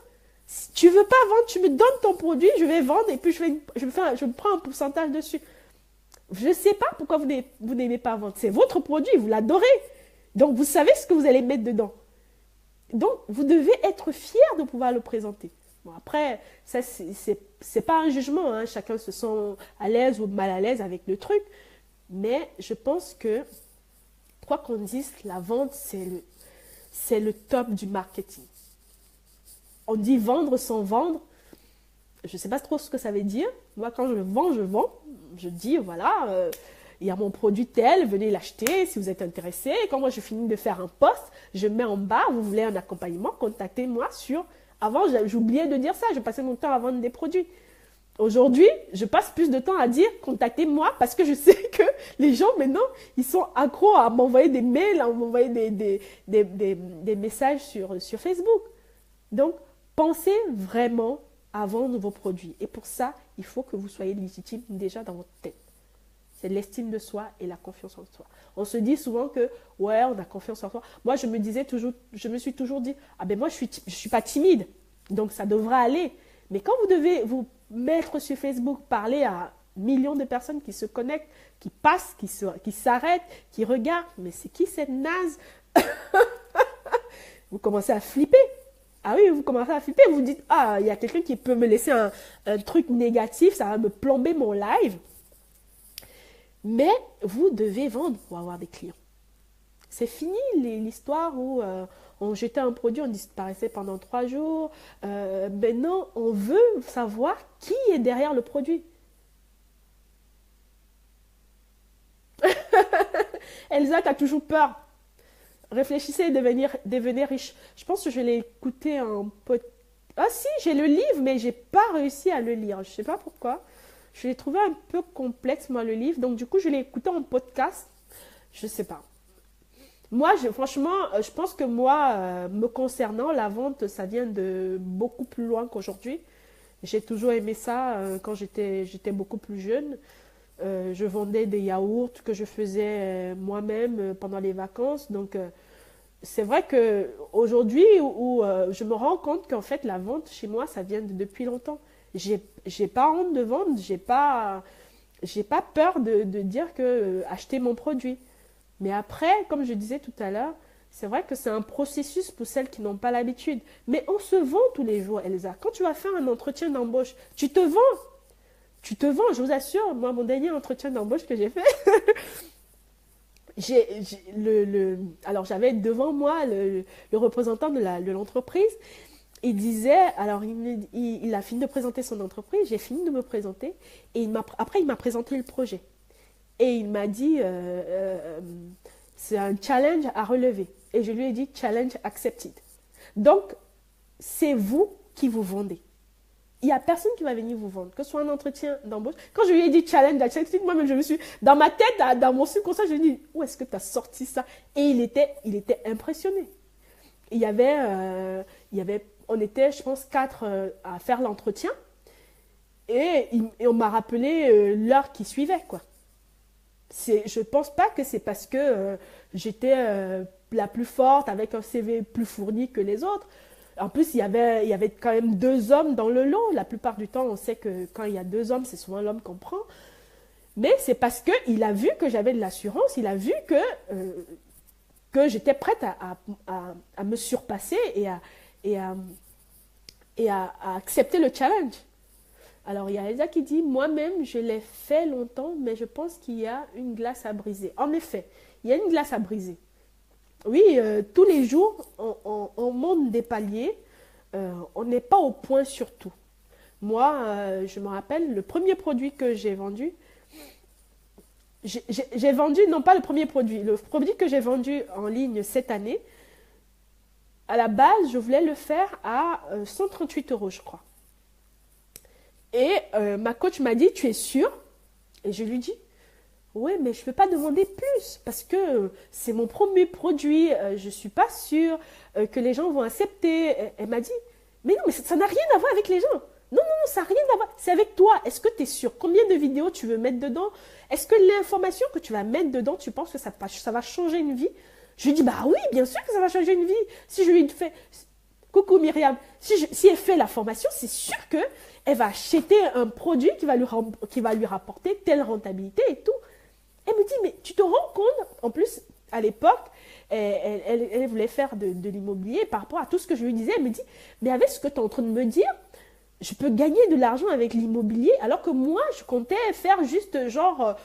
Si tu veux pas vendre, tu me donnes ton produit, je vais vendre et puis je prends un pourcentage dessus. Je ne sais pas pourquoi vous n'aimez pas vendre. C'est votre produit, vous l'adorez. Donc, vous savez ce que vous allez mettre dedans. Donc, vous devez être fier de pouvoir le présenter. Bon, après, ça, c'est pas un jugement, hein. Chacun se sent à l'aise ou mal à l'aise avec le truc. Mais je pense que, quoi qu'on dise, la vente, c'est le top du marketing. On dit vendre sans vendre. Je ne sais pas trop ce que ça veut dire. Moi, quand je vends, je vends. Je dis, voilà, il y a mon produit tel, venez l'acheter si vous êtes intéressé. Et quand moi, je finis de faire un post, je mets en bas, vous voulez un accompagnement, contactez-moi sur... Avant, j'oubliais de dire ça, je passais mon temps à vendre des produits. Aujourd'hui, je passe plus de temps à dire contactez-moi parce que je sais que les gens maintenant, ils sont accros à m'envoyer des mails, à m'envoyer des messages sur Facebook. Donc, pensez vraiment à vendre vos produits. Et pour ça, il faut que vous soyez légitime déjà dans votre tête. C'est l'estime de soi et la confiance en soi. On se dit souvent que, ouais, on a confiance en soi. Moi, je me suis toujours dit, ah ben moi, je suis pas timide, donc ça devrait aller. Mais quand vous devez vous mettre sur Facebook, parler à millions de personnes qui se connectent, qui passent, qui s'arrêtent, qui regardent, mais c'est qui cette naze? Vous commencez à flipper. Ah oui, vous commencez à flipper. Vous dites, ah, il y a quelqu'un qui peut me laisser un truc négatif, ça va me plomber mon live. Mais vous devez vendre pour avoir des clients. C'est fini l'histoire où on jetait un produit, on disparaissait pendant 3 jours. Maintenant, on veut savoir qui est derrière le produit. Elsa, tu as toujours peur. Réfléchissez et devenez riche. Je pense que je l'ai écouté en podcast. Ah si, j'ai le livre, mais je n'ai pas réussi à le lire. Je ne sais pas pourquoi. Je l'ai trouvé un peu complexe, moi, le livre. Donc, du coup, je l'ai écouté en podcast. Je ne sais pas. Moi, franchement, je pense que moi, me concernant, la vente, ça vient de beaucoup plus loin qu'aujourd'hui. J'ai toujours aimé ça quand j'étais beaucoup plus jeune. Je vendais des yaourts que je faisais moi-même pendant les vacances. Donc, c'est vrai qu'aujourd'hui, où je me rends compte qu'en fait, la vente, chez moi, ça vient depuis longtemps. J'ai pas honte de vendre, j'ai pas peur de dire que acheter mon produit. Mais après, comme je disais tout à l'heure, c'est vrai que c'est un processus pour celles qui n'ont pas l'habitude. Mais on se vend tous les jours, Elsa. Quand tu vas faire un entretien d'embauche, tu te vends. Tu te vends, je vous assure. Moi, mon dernier entretien d'embauche que j'ai fait, alors j'avais devant moi le représentant de l'entreprise. Il disait, alors il a fini de présenter son entreprise, j'ai fini de me présenter, et après il m'a présenté le projet. Et il m'a dit, c'est un challenge à relever. Et je lui ai dit, challenge accepted. Donc, c'est vous qui vous vendez. Il n'y a personne qui va venir vous vendre, que ce soit un entretien d'embauche. Quand je lui ai dit challenge accepted, moi-même, je me suis, dans ma tête, dans mon subconscient, je lui ai dit, où est-ce que tu as sorti ça? Et il était impressionné. Il y avait, on était, je pense, 4 à faire l'entretien. Et on m'a rappelé l'heure qui suivait, quoi. Je ne pense pas que c'est parce que j'étais la plus forte, avec un CV plus fourni que les autres. En plus, il y avait quand même 2 hommes dans le lot. La plupart du temps, on sait que quand il y a 2 hommes, c'est souvent l'homme qu'on prend. Mais c'est parce qu'il a vu que j'avais de l'assurance, il a vu que j'étais prête à me surpasser et à accepter le challenge. Alors, il y a Elsa qui dit, moi-même, je l'ai fait longtemps, mais je pense qu'il y a une glace à briser. En effet, il y a une glace à briser. Oui, tous les jours, on monte des paliers, on n'est pas au point sur tout. Moi, je me rappelle, le premier produit que j'ai vendu, j'ai vendu, non pas le premier produit, le produit que j'ai vendu en ligne cette année, à la base, je voulais le faire à 138 €, je crois. Et ma coach m'a dit, tu es sûre? Et je lui dis, oui, mais je ne peux pas demander plus parce que c'est mon premier produit, je ne suis pas sûre que les gens vont accepter. Elle m'a dit, mais non, mais ça n'a rien à voir avec les gens. Non, non, non, ça n'a rien à voir. C'est avec toi. Est-ce que tu es sûre? Combien de vidéos tu veux mettre dedans? Est-ce que l'information que tu vas mettre dedans, tu penses que ça va changer une vie? Je lui dis, bah oui, bien sûr que ça va changer une vie. Si je lui fais, coucou Myriam, si elle fait la formation, c'est sûr que elle va acheter un produit qui va lui rapporter telle rentabilité et tout. Elle me dit, mais tu te rends compte? En plus, à l'époque, elle voulait faire de l'immobilier. Par rapport à tout ce que je lui disais, elle me dit, mais avec ce que tu es en train de me dire, je peux gagner de l'argent avec l'immobilier, alors que moi, je comptais faire juste, genre,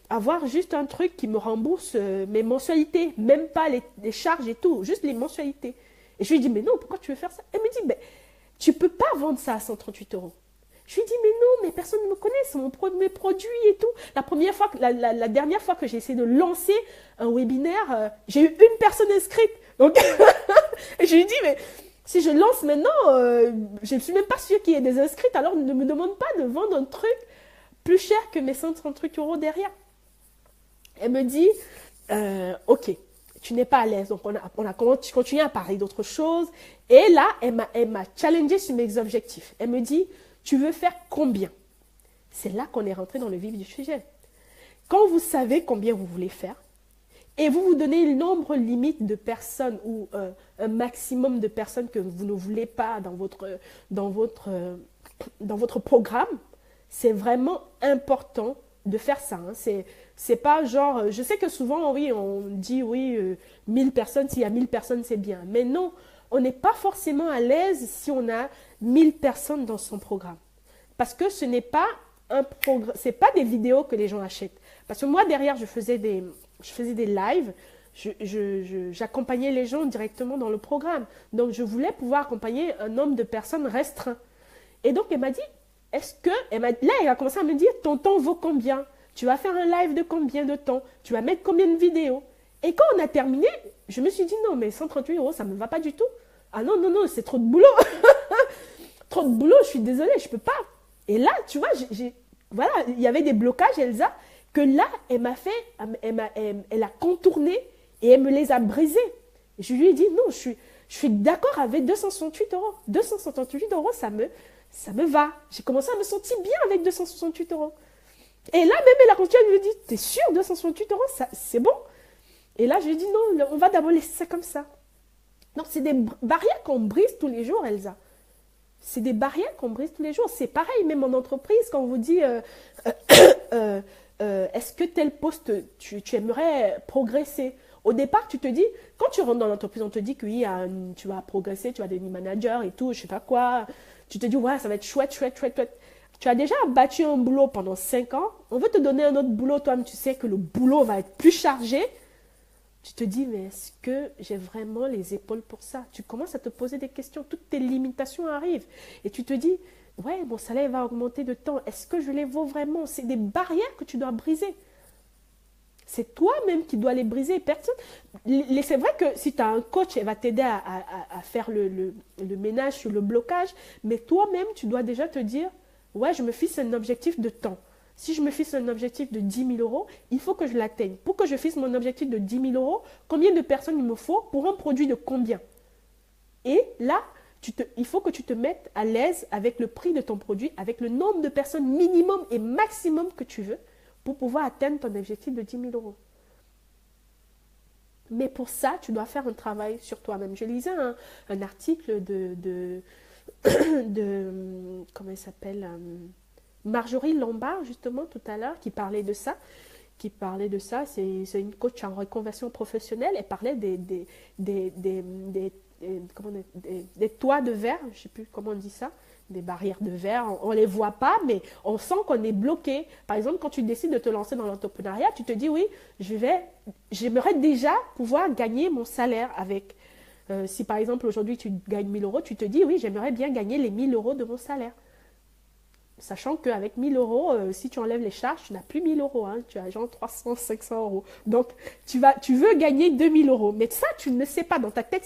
avoir juste un truc qui me rembourse mes mensualités, même pas les charges et tout, juste les mensualités. Et je lui dis, mais non, pourquoi tu veux faire ça? Elle me dit, mais tu peux pas vendre ça à 138 €. Je lui dis, mais non, mais personne ne me connaît, c'est mon premier produit et tout. La dernière fois que j'ai essayé de lancer un webinaire, j'ai eu une personne inscrite. Donc, je lui dis, mais si je lance maintenant, je ne suis même pas sûre qu'il y ait des inscrits, alors ne me demande pas de vendre un truc plus cher que mes 138 € derrière. Elle me dit, ok, tu n'es pas à l'aise. Donc, on a continué à parler d'autre chose. Et là, elle m'a challengé sur mes objectifs. Elle me dit, tu veux faire combien? C'est là qu'on est rentré dans le vif du sujet. Quand vous savez combien vous voulez faire, et vous vous donnez le nombre limite de personnes ou un maximum de personnes que vous ne voulez pas dans votre programme, c'est vraiment important de faire ça. Hein. C'est pas genre, je sais que souvent, oui, on dit, oui, 1000 personnes, s'il y a 1000 personnes, c'est bien. Mais non, on n'est pas forcément à l'aise si on a 1000 personnes dans son programme. Parce que ce n'est pas c'est pas des vidéos que les gens achètent. Parce que moi, derrière, je faisais des lives, j'accompagnais les gens directement dans le programme. Donc, je voulais pouvoir accompagner un nombre de personnes restreint. Et donc, elle m'a dit, là, elle a commencé à me dire, ton temps vaut combien? Tu vas faire un live de combien de temps? Tu vas mettre combien de vidéos? Et quand on a terminé, je me suis dit, non, mais 138 €, ça ne me va pas du tout. Ah non, non, non, c'est trop de boulot. Trop de boulot, je suis désolée, je ne peux pas. Et là, tu vois, voilà, il y avait des blocages, Elsa, que là, elle a contourné et elle me les a brisés. Et je lui ai dit, non, je suis d'accord avec 268 €. 268 €, ça me va. J'ai commencé à me sentir bien avec 268 €. Et là, même, elle a continué, elle me dit, t'es sûr, 268 €, c'est bon? Et là, je lui ai dit, non, on va d'abord laisser ça comme ça. Donc, c'est des barrières qu'on brise tous les jours, Elsa. C'est des barrières qu'on brise tous les jours. C'est pareil, même en entreprise, quand on vous dit, est-ce que tel poste, tu aimerais progresser? Au départ, tu te dis, quand tu rentres dans l'entreprise, on te dit que oui, tu vas progresser, tu vas devenir manager et tout, je sais pas quoi. Tu te dis, ouais, ça va être chouette, chouette, chouette, chouette. Tu as déjà battu un boulot pendant 5 ans. On veut te donner un autre boulot, toi, mais tu sais que le boulot va être plus chargé. Tu te dis, mais est-ce que j'ai vraiment les épaules pour ça? Tu commences à te poser des questions, toutes tes limitations arrivent. Et tu te dis, ouais, mon salaire va augmenter de temps. Est-ce que je les vaux vraiment? C'est des barrières que tu dois briser. C'est toi-même qui dois les briser. Personne. C'est vrai que si tu as un coach, elle va t'aider à faire le ménage sur le blocage. Mais toi-même, tu dois déjà te dire, ouais, je me fixe un objectif de temps. Si je me fixe un objectif de 10 000 euros, il faut que je l'atteigne. Pour que je fixe mon objectif de 10 000 euros, combien de personnes il me faut pour un produit de combien? Et là, il faut que tu te mettes à l'aise avec le prix de ton produit, avec le nombre de personnes minimum et maximum que tu veux pour pouvoir atteindre ton objectif de 10 000 euros. Mais pour ça, tu dois faire un travail sur toi-même. Je lisais un article de comment il s'appelle, Marjorie Lombard, justement, tout à l'heure, qui parlait de ça. C'est une coach en reconversion professionnelle. Elle parlait des toits de verre, je ne sais plus comment on dit ça, des barrières de verre. On ne les voit pas, mais on sent qu'on est bloqué. Par exemple, quand tu décides de te lancer dans l'entrepreneuriat, tu te dis, oui, j'aimerais déjà pouvoir gagner mon salaire avec. Si par exemple, aujourd'hui, tu gagnes 1 000 euros, tu te dis, oui, j'aimerais bien gagner les 1 000 euros de mon salaire. Sachant qu'avec 1 000 euros, si tu enlèves les charges, tu n'as plus 1 000 euros. Hein, tu as genre 300, 500 euros. Donc, tu veux gagner 2 000 euros. Mais ça, tu ne le sais pas. Dans ta tête,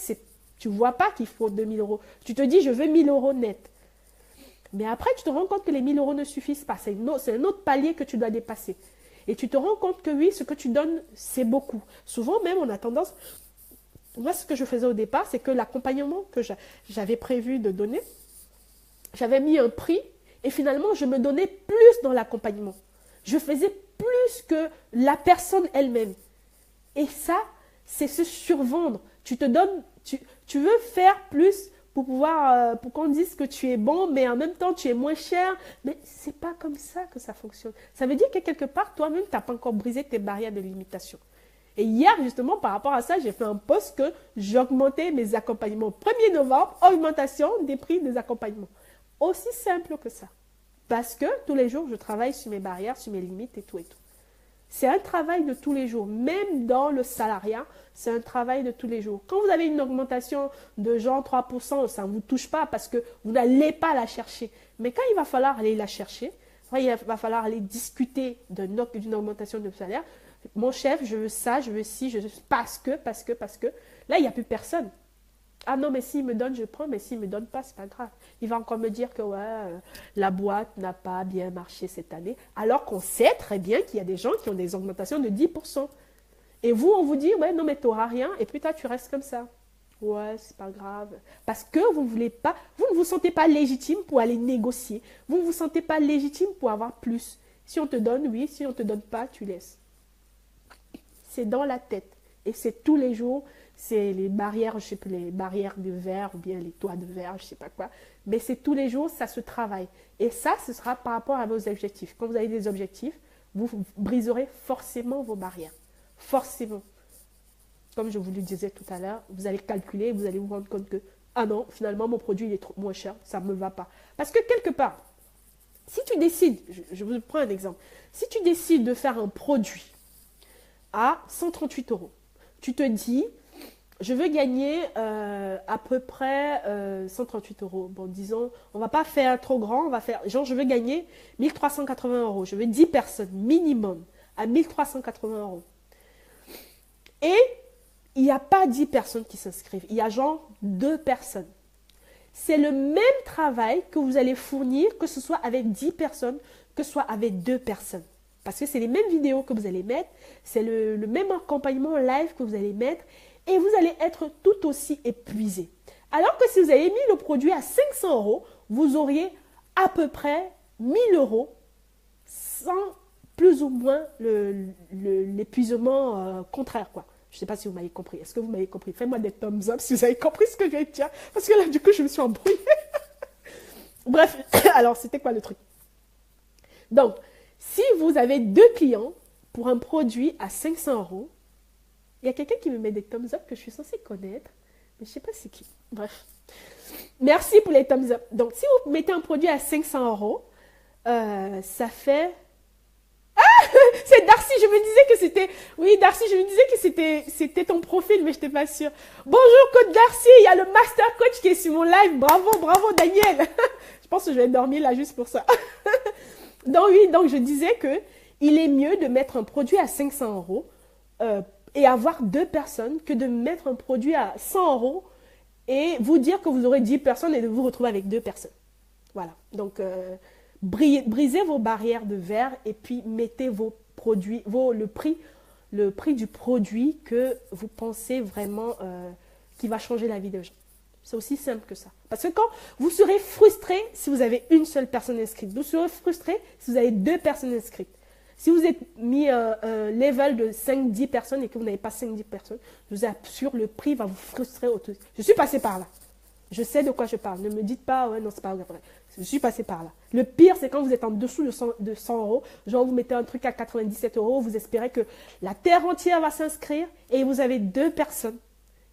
tu ne vois pas qu'il faut 2 000 euros. Tu te dis, je veux 1 000 euros net. Mais après, tu te rends compte que les 1 000 euros ne suffisent pas. C'est un autre palier que tu dois dépasser. Et tu te rends compte que oui, ce que tu donnes, c'est beaucoup. Souvent même, on a tendance... Moi, ce que je faisais au départ, c'est que l'accompagnement que j'avais prévu de donner, j'avais mis un prix et finalement, je me donnais plus dans l'accompagnement. Je faisais plus que la personne elle-même. Et ça, c'est se survendre. Tu veux faire plus pour pouvoir, pour qu'on dise que tu es bon, mais en même temps, tu es moins cher. Mais c'est pas comme ça que ça fonctionne. Ça veut dire que quelque part, toi-même, tu n'as pas encore brisé tes barrières de limitation. Et hier, justement, par rapport à ça, j'ai fait un post que j'augmentais mes accompagnements. 1er novembre, augmentation des prix des accompagnements. Aussi simple que ça. Parce que tous les jours, je travaille sur mes barrières, sur mes limites et tout et tout. C'est un travail de tous les jours. Même dans le salariat, c'est un travail de tous les jours. Quand vous avez une augmentation de genre 3%, ça ne vous touche pas parce que vous n'allez pas la chercher. Mais quand il va falloir aller la chercher, quand il va falloir aller discuter d'une augmentation de salaire, mon chef, je veux ça, je veux ci, je veux parce que, là, il n'y a plus personne. Ah non, mais s'il me donne, je prends, mais s'il ne me donne pas, c'est pas grave. Il va encore me dire que la boîte n'a pas bien marché cette année, alors qu'on sait très bien qu'il y a des gens qui ont des augmentations de 10%. Et vous, on vous dit, ouais, non, mais tu n'auras rien, et puis toi, tu restes comme ça. Ouais, c'est pas grave. Parce que vous ne vous sentez pas légitime pour aller négocier. Vous ne vous sentez pas légitime pour avoir plus. Si on te donne, oui, si on ne te donne pas, tu laisses. C'est dans la tête. Et c'est tous les jours, c'est les barrières, je sais plus, les barrières de verre ou bien les toits de verre, je sais pas quoi. Mais c'est tous les jours, ça se travaille. Et ça, ce sera par rapport à vos objectifs. Quand vous avez des objectifs, vous briserez forcément vos barrières. Forcément. Comme je vous le disais tout à l'heure, vous allez calculer, vous allez vous rendre compte que, ah non, finalement, mon produit il est trop moins cher, ça ne me va pas. Parce que quelque part, si tu décides, je vous prends un exemple, si tu décides de faire un produit à 138 euros, tu te dis, je veux gagner à peu près 138 euros. Bon, disons, on ne va pas faire trop grand, on va faire, genre, je veux gagner 1380 euros. Je veux 10 personnes minimum à 1380 euros. Et il n'y a pas 10 personnes qui s'inscrivent. Il y a genre 2 personnes. C'est le même travail que vous allez fournir, que ce soit avec 10 personnes, que ce soit avec 2 personnes. Parce que c'est les mêmes vidéos que vous allez mettre, c'est le même accompagnement live que vous allez mettre, et vous allez être tout aussi épuisé. Alors que si vous avez mis le produit à 500 euros, vous auriez à peu près 1000 euros sans plus ou moins l'épuisement contraire, quoi. Je ne sais pas si vous m'avez compris. Est-ce que vous m'avez compris? Faites-moi des thumbs up si vous avez compris ce que je vais dire. Parce que là, du coup, je me suis embrouillée. Bref, alors, c'était quoi le truc? Donc, si vous avez 2 clients pour un produit à 500 euros, il y a quelqu'un qui me met des thumbs up que je suis censée connaître, mais je ne sais pas c'est qui. Bref. Merci pour les thumbs up. Donc, si vous mettez un produit à 500 euros, ça fait... Ah, c'est Darcy, je me disais que c'était... Oui, Darcy. Darcy, je me disais que c'était ton profil, mais je n'étais pas sûre. Bonjour, coach Darcy. Il y a le master coach qui est sur mon live. Bravo, bravo, Daniel. Je pense que je vais dormir là juste pour ça. Donc oui, donc je disais que il est mieux de mettre un produit à 500 euros et avoir 2 personnes que de mettre un produit à 100 euros et vous dire que vous aurez 10 personnes et de vous retrouver avec 2 personnes. Voilà. Donc, brisez vos barrières de verre et puis mettez vos produits, le prix du produit que vous pensez vraiment qui va changer la vie des gens. C'est aussi simple que ça. Parce que quand vous serez frustré si vous avez une seule personne inscrite, vous serez frustré si vous avez 2 personnes inscrites. Si vous êtes mis un level de 5-10 personnes et que vous n'avez pas 5-10 personnes, je vous assure, le prix va vous frustrer. Je suis passé par là. Je sais de quoi je parle. Ne me dites pas, ouais, non, c'est pas vrai. Je suis passé par là. Le pire, c'est quand vous êtes en dessous de 100 euros. Genre, vous mettez un truc à 97 euros, vous espérez que la terre entière va s'inscrire et vous avez 2 personnes.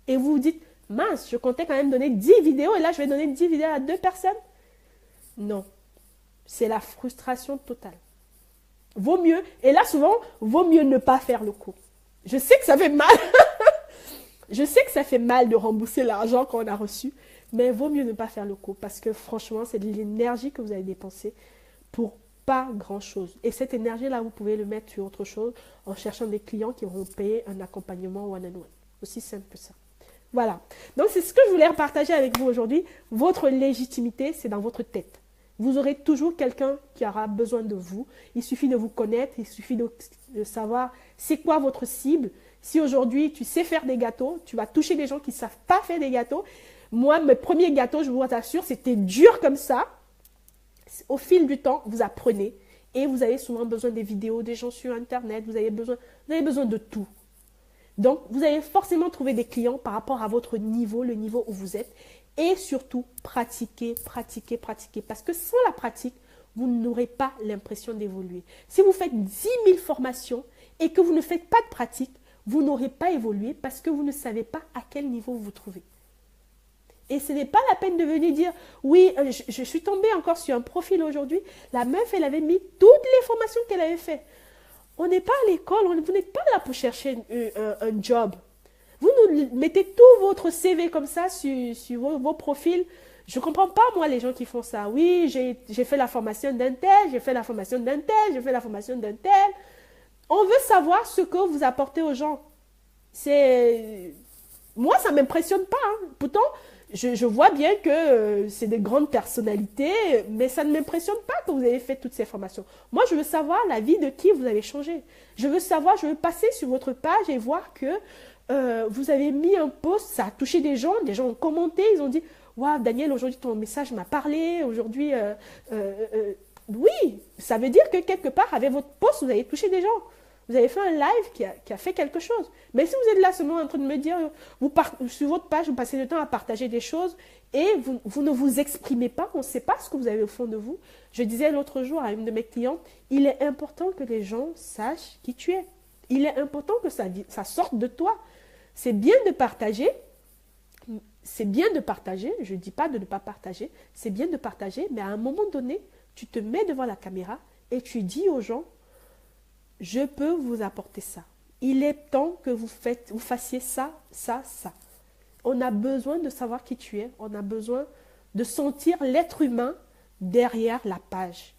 Et vous vous dites, mince, je comptais quand même donner 10 vidéos et là, je vais donner 10 vidéos à 2 personnes. Non. C'est la frustration totale. Vaut mieux, et là, souvent, vaut mieux ne pas faire le coup. Je sais que ça fait mal. Je sais que ça fait mal de rembourser l'argent qu'on a reçu, mais vaut mieux ne pas faire le coup parce que franchement, c'est de l'énergie que vous avez dépensée pour pas grand-chose. Et cette énergie-là, vous pouvez le mettre sur autre chose en cherchant des clients qui auront payé un accompagnement one-on-one. Aussi simple que ça. Voilà. Donc, c'est ce que je voulais partager avec vous aujourd'hui. Votre légitimité, c'est dans votre tête. Vous aurez toujours quelqu'un qui aura besoin de vous. Il suffit de vous connaître, il suffit de savoir c'est quoi votre cible. Si aujourd'hui, tu sais faire des gâteaux, tu vas toucher des gens qui ne savent pas faire des gâteaux. Moi, mes premiers gâteaux, je vous assure, c'était dur comme ça. Au fil du temps, vous apprenez et vous avez souvent besoin des vidéos, des gens sur Internet. Vous avez besoin de tout. Donc, vous allez forcément trouver des clients par rapport à votre niveau, le niveau où vous êtes. Et surtout, pratiquez, pratiquez, pratiquez. Parce que sans la pratique, vous n'aurez pas l'impression d'évoluer. Si vous faites 10 000 formations et que vous ne faites pas de pratique, vous n'aurez pas évolué parce que vous ne savez pas à quel niveau vous vous trouvez. Et ce n'est pas la peine de venir dire, oui, je suis tombée encore sur un profil aujourd'hui. La meuf, elle avait mis toutes les formations qu'elle avait faites. On n'est pas à l'école, vous n'êtes pas là pour chercher un job. Vous nous mettez tout votre CV comme ça sur vos profils. Je ne comprends pas, moi, les gens qui font ça. Oui, j'ai fait la formation d'un tel, j'ai fait la formation d'un tel, j'ai fait la formation d'un tel. On veut savoir ce que vous apportez aux gens. Moi, ça ne m'impressionne pas. Hein. Pourtant, je vois bien que c'est des grandes personnalités, mais ça ne m'impressionne pas que vous avez fait toutes ces formations. Moi, je veux savoir la vie de qui vous avez changé. Je veux passer sur votre page et voir que vous avez mis un post, ça a touché des gens ont commenté, ils ont dit « Waouh, Daniel, aujourd'hui, ton message m'a parlé, aujourd'hui… oui, ça veut dire que quelque part, avec votre post, vous avez touché des gens. Vous avez fait un live qui a fait quelque chose. Mais si vous êtes là seulement en train de me dire, sur votre page, vous passez le temps à partager des choses et vous ne vous exprimez pas, on ne sait pas ce que vous avez au fond de vous. Je disais l'autre jour à une de mes clientes, il est important que les gens sachent qui tu es. Il est important que ça sorte de toi. C'est bien de partager. C'est bien de partager. Je ne dis pas de ne pas partager. C'est bien de partager, mais à un moment donné, tu te mets devant la caméra et tu dis aux gens, je peux vous apporter ça. Il est temps que vous fassiez ça, ça, ça. On a besoin de savoir qui tu es. On a besoin de sentir l'être humain derrière la page.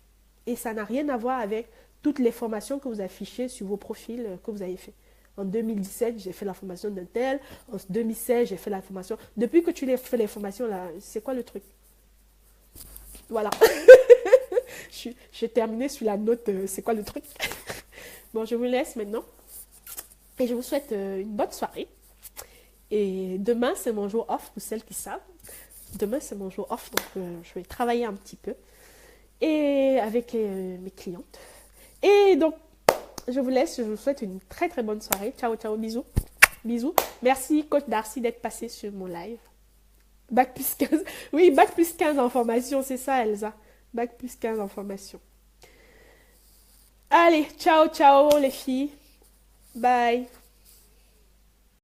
Et ça n'a rien à voir avec toutes les formations que vous affichez sur vos profils que vous avez fait. En 2017, j'ai fait la formation d'un tel. En 2016, j'ai fait la formation. Depuis que tu as fait les formations, là, c'est quoi le truc? Voilà. J'ai terminé sur la note, c'est quoi le truc? Bon, je vous laisse maintenant. Et je vous souhaite une bonne soirée. Et demain, c'est mon jour off, pour celles qui savent. Demain, c'est mon jour off, donc je vais travailler un petit peu. Et avec mes clientes. Et donc, je vous laisse. Je vous souhaite une très, très bonne soirée. Ciao, ciao, bisous. Bisous. Merci, coach Darcy, d'être passé sur mon live. Bac plus 15. Oui, bac plus 15 en formation, c'est ça, Elsa. Bac plus 15 en formation. Allez, ciao, ciao les filles. Bye.